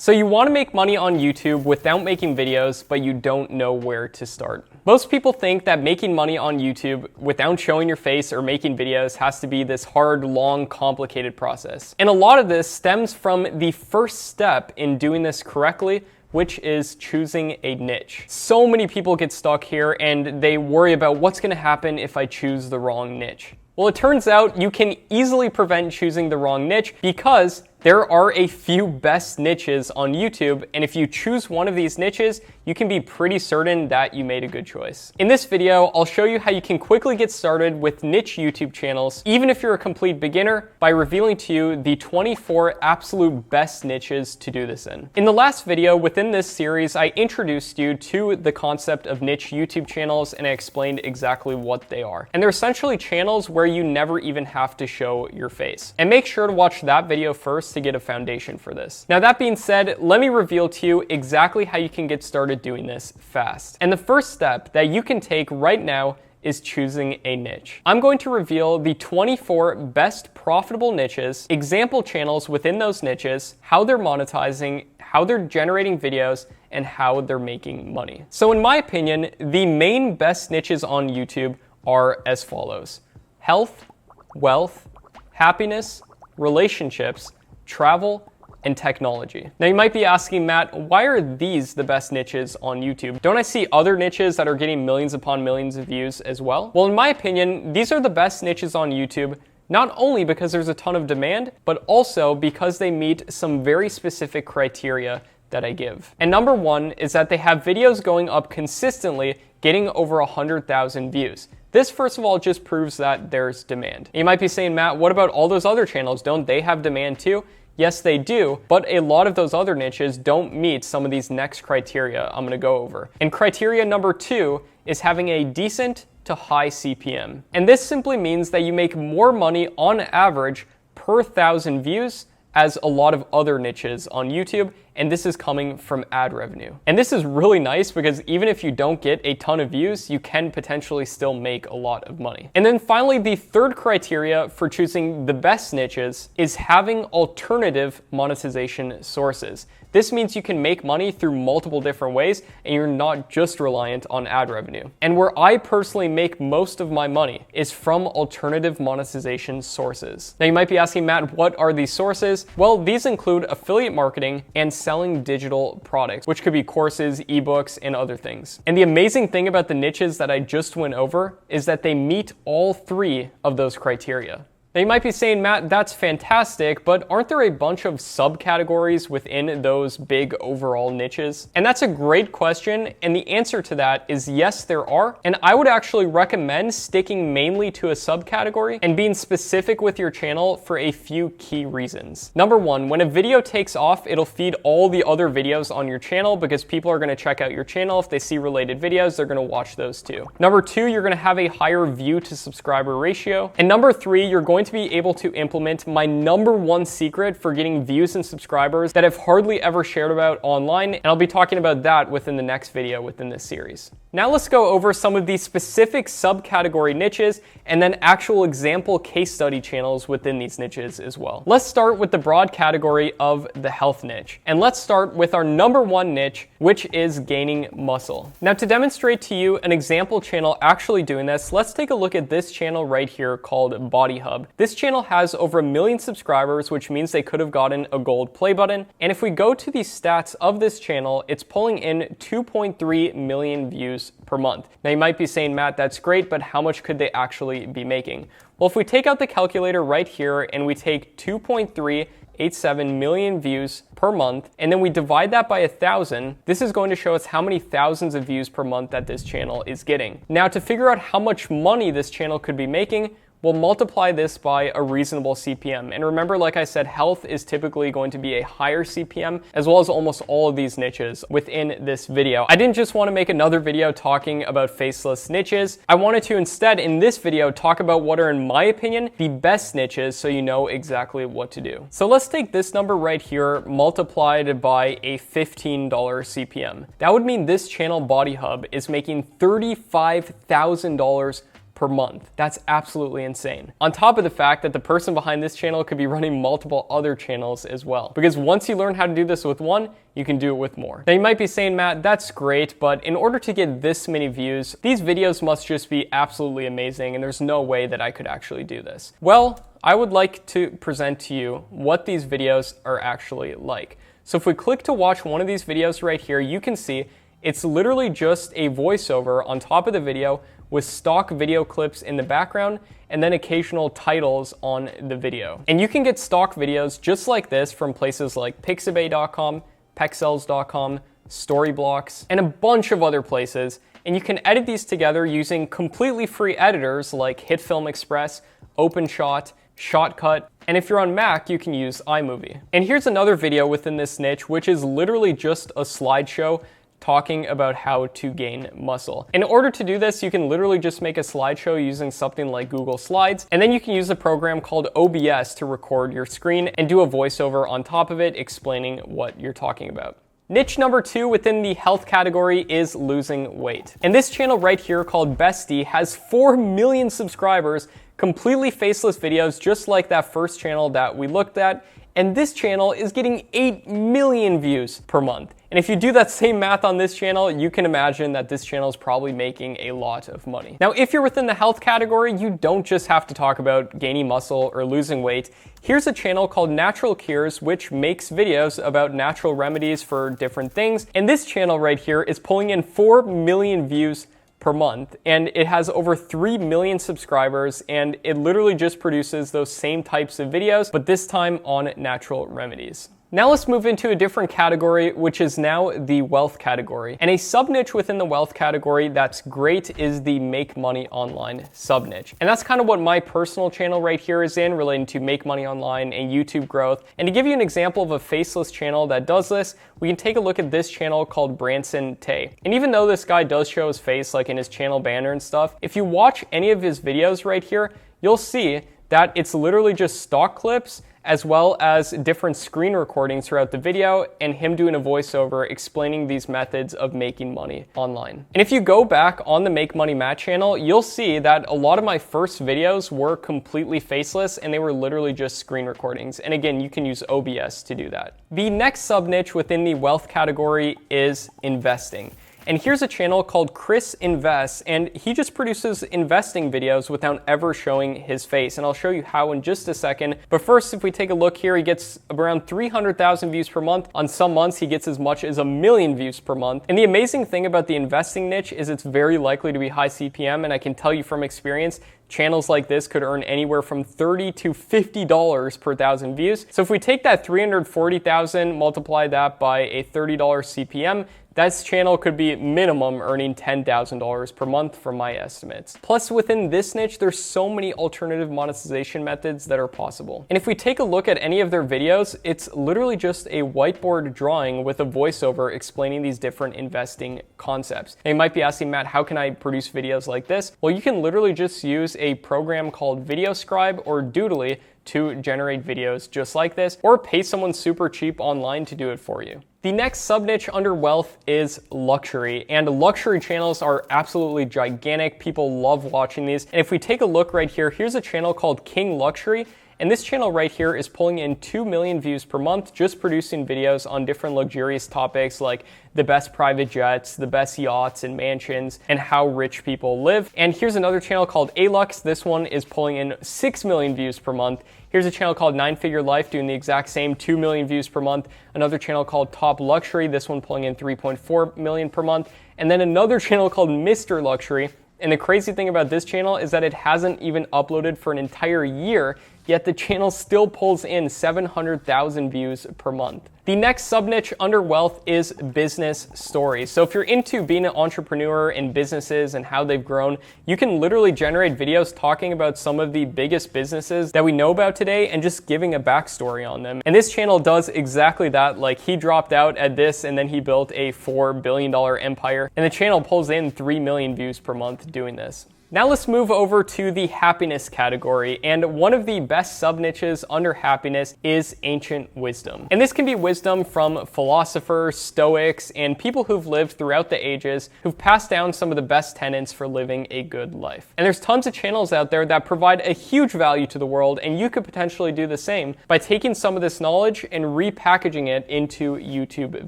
So you want to make money on YouTube without making videos, but you don't know where to start. Most people think that making money on YouTube without showing your face or making videos has to be this hard, long, complicated process. And a lot of this stems from the first step in doing this correctly, which is choosing a niche. So many people get stuck here and they worry about what's going to happen if I choose the wrong niche. Well, it turns out you can easily prevent choosing the wrong niche because there are a few best niches on YouTube, and if you choose one of these niches, you can be pretty certain that you made a good choice. In this video, I'll show you how you can quickly get started with niche YouTube channels, even if you're a complete beginner, by revealing to you the 24 absolute best niches to do this in. In the last video within this series, I introduced you to the concept of niche YouTube channels, and I explained exactly what they are. And they're essentially channels where you never even have to show your face. And make sure to watch that video first to get a foundation for this. Now that being said, let me reveal to you exactly how you can get started doing this fast. And the first step that you can take right now is choosing a niche. I'm going to reveal the 24 best profitable niches, example channels within those niches, how they're monetizing, how they're generating videos, and how they're making money. So in my opinion, the main best niches on YouTube are as follows: health, wealth, happiness, relationships, travel, and technology. Now you might be asking, Matt, why are these the best niches on YouTube? Don't I see other niches that are getting millions upon millions of views as well? Well, in my opinion, these are the best niches on YouTube, not only because there's a ton of demand, but also because they meet some very specific criteria that I give. And number one is that they have videos going up consistently, getting over 100,000 views. This, first of all, just proves that there's demand. You might be saying, Matt, what about all those other channels? Don't they have demand too? Yes, they do, but a lot of those other niches don't meet some of these next criteria I'm gonna go over. And criteria number two is having a decent to high CPM. And this simply means that you make more money on average per 1,000 views as a lot of other niches on YouTube, and this is coming from ad revenue. And this is really nice because even if you don't get a ton of views, you can potentially still make a lot of money. And then finally, the third criteria for choosing the best niches is having alternative monetization sources. This means you can make money through multiple different ways and you're not just reliant on ad revenue. And where I personally make most of my money is from alternative monetization sources. Now you might be asking, Matt, what are these sources? Well, these include affiliate marketing and selling digital products, which could be courses, ebooks, and other things. And the amazing thing about the niches that I just went over is that they meet all three of those criteria. Now you might be saying, Matt, that's fantastic, but aren't there a bunch of subcategories within those big overall niches? And that's a great question, and the answer to that is yes, there are. And I would actually recommend sticking mainly to a subcategory and being specific with your channel for a few key reasons. Number one, when a video takes off, it'll feed all the other videos on your channel because people are gonna check out your channel. If they see related videos, they're gonna watch those too. Number two, you're gonna have a higher view to subscriber ratio. And number three, you're going to be able to implement my number one secret for getting views and subscribers that I've hardly ever shared about online, and I'll be talking about that within the next video within this series. Now let's go over some of these specific subcategory niches and then actual example case study channels within these niches as well. Let's start with the broad category of the health niche. And let's start with our number one niche, which is gaining muscle. Now to demonstrate to you an example channel actually doing this, let's take a look at this channel right here called Body Hub. This channel has over 1 million subscribers, which means they could have gotten a gold play button. And if we go to the stats of this channel, it's pulling in 2.3 million views per month. Now you might be saying, Matt, that's great, but how much could they actually be making? Well, if we take out the calculator right here and we take 2.387 million views per month, and then we divide that by 1,000, this is going to show us how many thousands of views per month that this channel is getting. Now to figure out how much money this channel could be making, we'll multiply this by a reasonable CPM. And remember, like I said, health is typically going to be a higher CPM, as well as almost all of these niches within this video. I didn't just want to make another video talking about faceless niches. I wanted to instead, in this video, talk about what are, in my opinion, the best niches so you know exactly what to do. So let's take this number right here, multiplied by a $15 CPM. That would mean this channel, Body Hub, is making $35,000 per month. That's absolutely insane. On top of the fact that the person behind this channel could be running multiple other channels as well. Because once you learn how to do this with one, you can do it with more. Now you might be saying, Matt, that's great, but in order to get this many views, these videos must just be absolutely amazing and there's no way that I could actually do this. Well, I would like to present to you what these videos are actually like. So if we click to watch one of these videos right here, you can see it's literally just a voiceover on top of the video with stock video clips in the background and then occasional titles on the video. And you can get stock videos just like this from places like pixabay.com, pexels.com, Storyblocks, and a bunch of other places. And you can edit these together using completely free editors like HitFilm Express, OpenShot, Shotcut, and if you're on Mac, you can use iMovie. And here's another video within this niche, which is literally just a slideshow talking about how to gain muscle. In order to do this, you can literally just make a slideshow using something like Google Slides, and then you can use a program called OBS to record your screen and do a voiceover on top of it explaining what you're talking about. Niche number 2 within the health category is losing weight. And this channel right here called Bestie has 4 million subscribers, completely faceless videos just like that first channel that we looked at, and this channel is getting 8 million views per month. And if you do that same math on this channel, you can imagine that this channel is probably making a lot of money. Now, if you're within the health category, you don't just have to talk about gaining muscle or losing weight. Here's a channel called Natural Cures, which makes videos about natural remedies for different things. And this channel right here is pulling in 4 million views per month, and it has over 3 million subscribers, and it literally just produces those same types of videos, but this time on natural remedies. Now let's move into a different category, which is now the wealth category. And a sub-niche within the wealth category that's great is the make money online sub-niche. And that's kind of what my personal channel right here is in, relating to make money online and YouTube growth. And to give you an example of a faceless channel that does this, we can take a look at this channel called Branson Tay. And even though this guy does show his face like in his channel banner and stuff, if you watch any of his videos right here, you'll see that it's literally just stock clips as well as different screen recordings throughout the video and him doing a voiceover explaining these methods of making money online. And if you go back on the Make Money Matt channel, you'll see that a lot of my first videos were completely faceless and they were literally just screen recordings. And again, you can use OBS to do that. The next sub niche within the wealth category is investing. And here's a channel called Chris Invests, and he just produces investing videos without ever showing his face. And I'll show you how in just a second. But first, if we take a look here, he gets around 300,000 views per month. On some months, he gets as much as 1 million views per month. And the amazing thing about the investing niche is it's very likely to be high CPM. And I can tell you from experience, channels like this could earn anywhere from $30 to $50 per 1,000 views. So if we take that 340,000, multiply that by a $30 CPM, this channel could be minimum earning $10,000 per month from my estimates. Plus within this niche, there's so many alternative monetization methods that are possible. And if we take a look at any of their videos, it's literally just a whiteboard drawing with a voiceover explaining these different investing concepts. And you might be asking, Matt, how can I produce videos like this? Well, you can literally just use a program called VideoScribe or Doodly to generate videos just like this, or pay someone super cheap online to do it for you. The next sub-niche under wealth is luxury, and luxury channels are absolutely gigantic. People love watching these. And if we take a look right here, here's a channel called King Luxury. And this channel right here is pulling in 2 million views per month, just producing videos on different luxurious topics like the best private jets, the best yachts and mansions, and how rich people live. And here's another channel called Alux. This one is pulling in 6 million views per month. Here's a channel called 9 Figure Life doing the exact same, 2 million views per month. Another channel called Top Luxury, this one pulling in 3.4 million per month. And then another channel called Mr. Luxury. And the crazy thing about this channel is that it hasn't even uploaded for an entire year, yet the channel still pulls in 700,000 views per month. The next sub-niche under wealth is business stories. So if you're into being an entrepreneur in businesses and how they've grown, you can literally generate videos talking about some of the biggest businesses that we know about today and just giving a backstory on them. And this channel does exactly that. Like, he dropped out at this and then he built a $4 billion empire, and the channel pulls in 3 million views per month doing this. Now let's move over to the happiness category, and one of the best sub-niches under happiness is ancient wisdom. And this can be wisdom from philosophers, stoics, and people who've lived throughout the ages who've passed down some of the best tenets for living a good life. And there's tons of channels out there that provide a huge value to the world, and you could potentially do the same by taking some of this knowledge and repackaging it into YouTube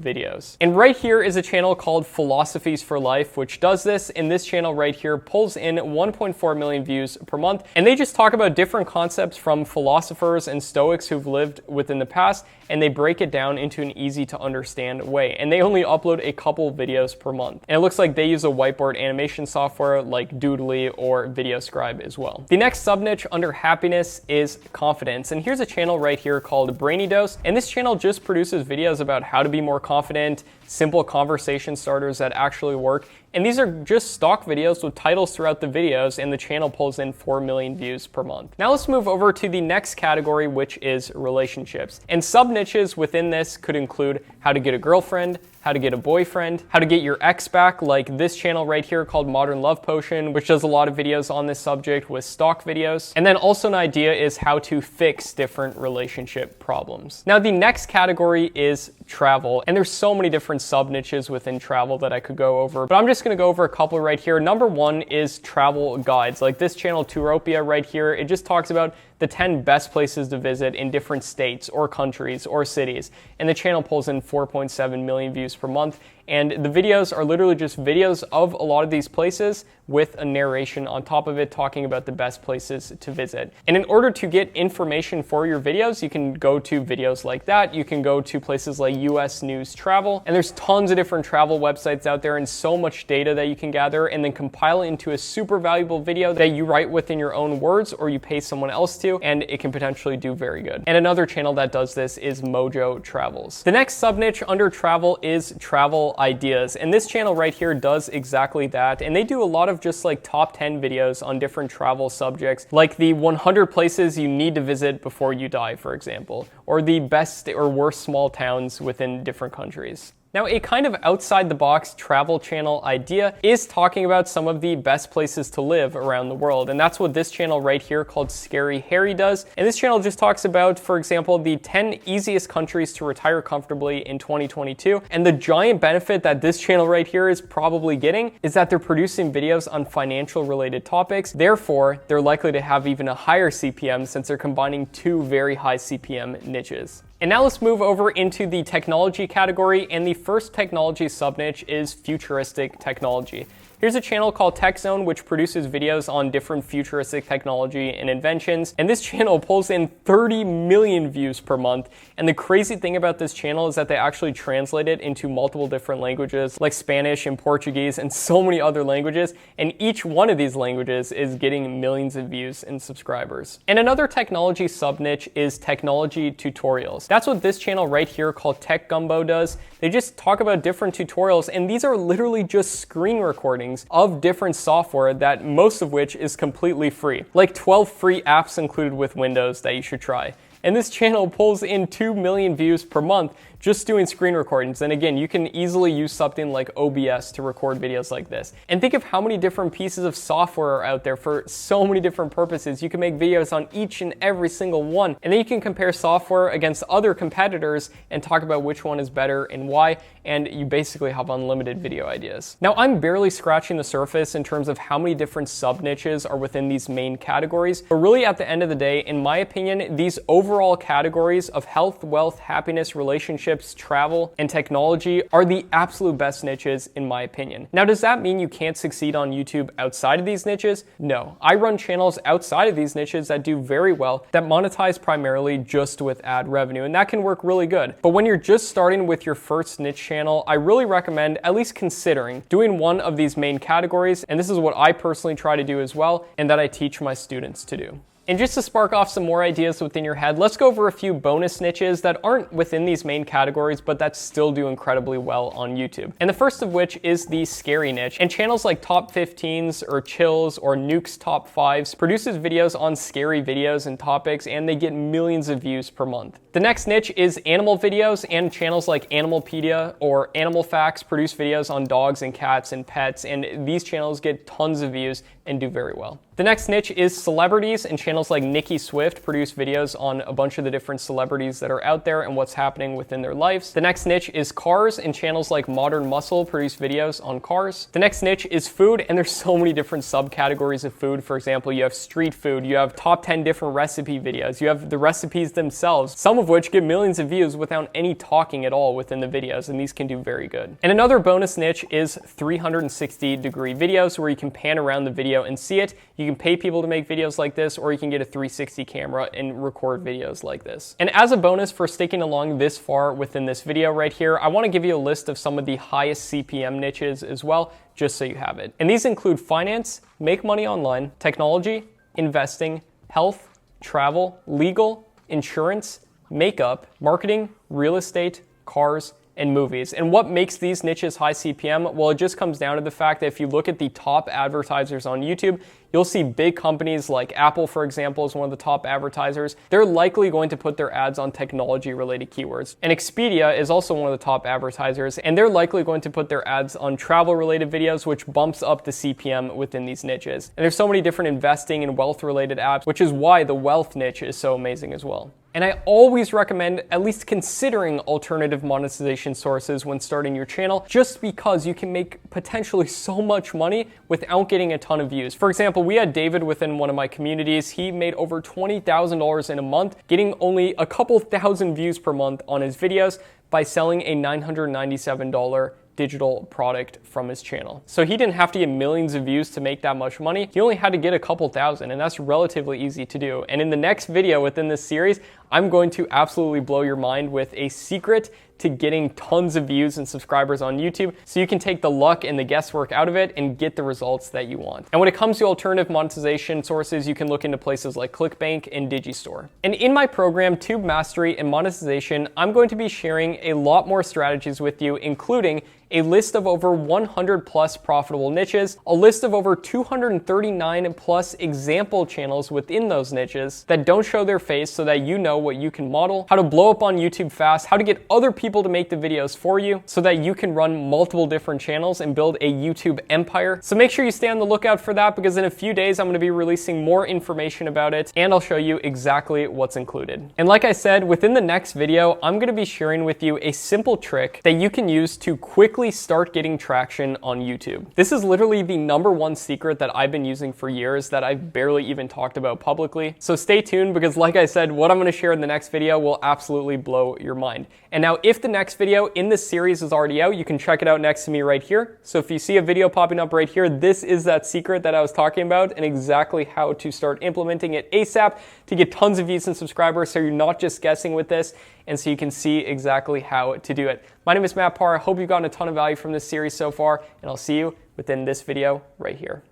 videos. And right here is a channel called Philosophies for Life, which does this, and this channel right here pulls in 1.4 million views per month, and they just talk about different concepts from philosophers and stoics who've lived within the past, and they break it down into an easy to understand way. And they only upload a couple videos per month. And it looks like they use a whiteboard animation software like Doodly or VideoScribe as well. The next sub niche under happiness is confidence. And here's a channel right here called Brainy Dose. And this channel just produces videos about how to be more confident, simple conversation starters that actually work. And these are just stock videos with titles throughout the videos, and the channel pulls in 4 million views per month. Now let's move over to the next category, which is relationships. And sub niches within this could include how to get a girlfriend, how to get a boyfriend, how to get your ex back, like this channel right here called Modern Love Potion, which does a lot of videos on this subject with stock videos. And then also an idea is how to fix different relationship problems. Now the next category is travel, and there's so many different sub niches within travel that I could go over, but I'm just gonna go over a couple right here. Number one is travel guides, like this channel Touropia right here. It just talks about the 10 best places to visit in different states or countries or cities. And the channel pulls in 4.7 million views per month. And the videos are literally just videos of a lot of these places with a narration on top of it talking about the best places to visit. And in order to get information for your videos, you can go to videos like that. You can go to places like US News Travel. And there's tons of different travel websites out there and so much data that you can gather and then compile it into a super valuable video that you write within your own words or you pay someone else to, and it can potentially do very good. And another channel that does this is Mojo Travels. The next sub niche under travel is travel ideas. And this channel right here does exactly that. And they do a lot of just like top 10 videos on different travel subjects, like the 100 places you need to visit before you die, for example, or the best or worst small towns within different countries. Now, a kind of outside-the-box travel channel idea is talking about some of the best places to live around the world, and that's what this channel right here called Scary Harry does. And this channel just talks about, for example, the 10 easiest countries to retire comfortably in 2022. And the giant benefit that this channel right here is probably getting is that they're producing videos on financial-related topics. Therefore, they're likely to have even a higher CPM since they're combining two very high CPM niches. And now let's move over into the technology category, and the first technology sub-niche is futuristic technology. Here's a channel called TechZone, which produces videos on different futuristic technology and inventions. And this channel pulls in 30 million views per month. And the crazy thing about this channel is that they actually translate it into multiple different languages, like Spanish and Portuguese and so many other languages. And each one of these languages is getting millions of views and subscribers. And another technology sub-niche is technology tutorials. That's what this channel right here called Tech Gumbo does. They just talk about different tutorials, and these are literally just screen recordings of different software, that most of which is completely free, like 12 free apps included with Windows that you should try. And this channel pulls in 2 million views per month just doing screen recordings. And again, you can easily use something like OBS to record videos like this. And think of how many different pieces of software are out there for so many different purposes. You can make videos on each and every single one. And then you can compare software against other competitors and talk about which one is better and why. And you basically have unlimited video ideas. Now, I'm barely scratching the surface in terms of how many different sub niches are within these main categories. But really at the end of the day, in my opinion, these overall categories of health, wealth, happiness, relationships, travel, and technology are the absolute best niches in my opinion. Now, does that mean you can't succeed on YouTube outside of these niches? No. I run channels outside of these niches that do very well, that monetize primarily just with ad revenue, and that can work really good. But when you're just starting with your first niche channel, I really recommend at least considering doing one of these main categories, and this is what I personally try to do as well, and that I teach my students to do. And just to spark off some more ideas within your head, let's go over a few bonus niches that aren't within these main categories, but that still do incredibly well on YouTube. And the first of which is the scary niche. And channels like Top 15s or Chills or Nuke's Top 5s produces videos on scary videos and topics, and they get millions of views per month. The next niche is animal videos, and channels like Animalpedia or Animal Facts produce videos on dogs and cats and pets, and these channels get tons of views and do very well. The next niche is celebrities, and channels like Nicki Swift produce videos on a bunch of the different celebrities that are out there and what's happening within their lives. The next niche is cars, and channels like Modern Muscle produce videos on cars. The next niche is food, and there's so many different subcategories of food. For example, you have street food, you have top 10 different recipe videos, you have the recipes themselves, some of which get millions of views without any talking at all within the videos, and these can do very good. And another bonus niche is 360-degree videos, where you can pan around the video and see it. You can pay people to make videos like this, or you can get a 360 camera and record videos like this. And as a bonus for sticking along this far within this video right here, I want to give you a list of some of the highest CPM niches as well, just so you have it. And these include finance, make money online, technology, investing, health, travel, legal, insurance, makeup, marketing, real estate, cars, and movies. And what makes these niches high CPM? Well, it just comes down to the fact that if you look at the top advertisers on YouTube, you'll see big companies like Apple, for example, is one of the top advertisers. They're likely going to put their ads on technology-related keywords. And Expedia is also one of the top advertisers, and they're likely going to put their ads on travel-related videos, which bumps up the CPM within these niches. And there's so many different investing and wealth-related apps, which is why the wealth niche is so amazing as well. And I always recommend at least considering alternative monetization sources when starting your channel, just because you can make potentially so much money without getting a ton of views. For example, we had David within one of my communities. He made over $20,000 in a month, getting only a couple thousand views per month on his videos by selling a $997 digital product from his channel. So he didn't have to get millions of views to make that much money. He only had to get a couple thousand, and that's relatively easy to do. And in the next video within this series, I'm going to absolutely blow your mind with a secret to getting tons of views and subscribers on YouTube, so you can take the luck and the guesswork out of it and get the results that you want. And when it comes to alternative monetization sources, you can look into places like ClickBank and Digistore. And in my program, Tube Mastery and Monetization, I'm going to be sharing a lot more strategies with you, including a list of over 100 plus profitable niches, a list of over 239 plus example channels within those niches that don't show their face so that you know what you can model, how to blow up on YouTube fast, how to get other people to make the videos for you so that you can run multiple different channels and build a YouTube empire. So make sure you stay on the lookout for that, because in a few days I'm going to be releasing more information about it, and I'll show you exactly what's included. And like I said, within the next video, I'm going to be sharing with you a simple trick that you can use to quickly start getting traction on YouTube. This is literally the #1 secret that I've been using for years that I've barely even talked about publicly. So stay tuned, because like I said, what I'm going to share in the next video will absolutely blow your mind. And now if the next video in this series is already out, you can check it out next to me right here. So if you see a video popping up right here, this is that secret that I was talking about, and exactly how to start implementing it ASAP to get tons of views and subscribers, so you're not just guessing with this, and so you can see exactly how to do it. My name is Matt Parr. I hope you've gotten a ton of value from this series so far, and I'll see you within this video right here.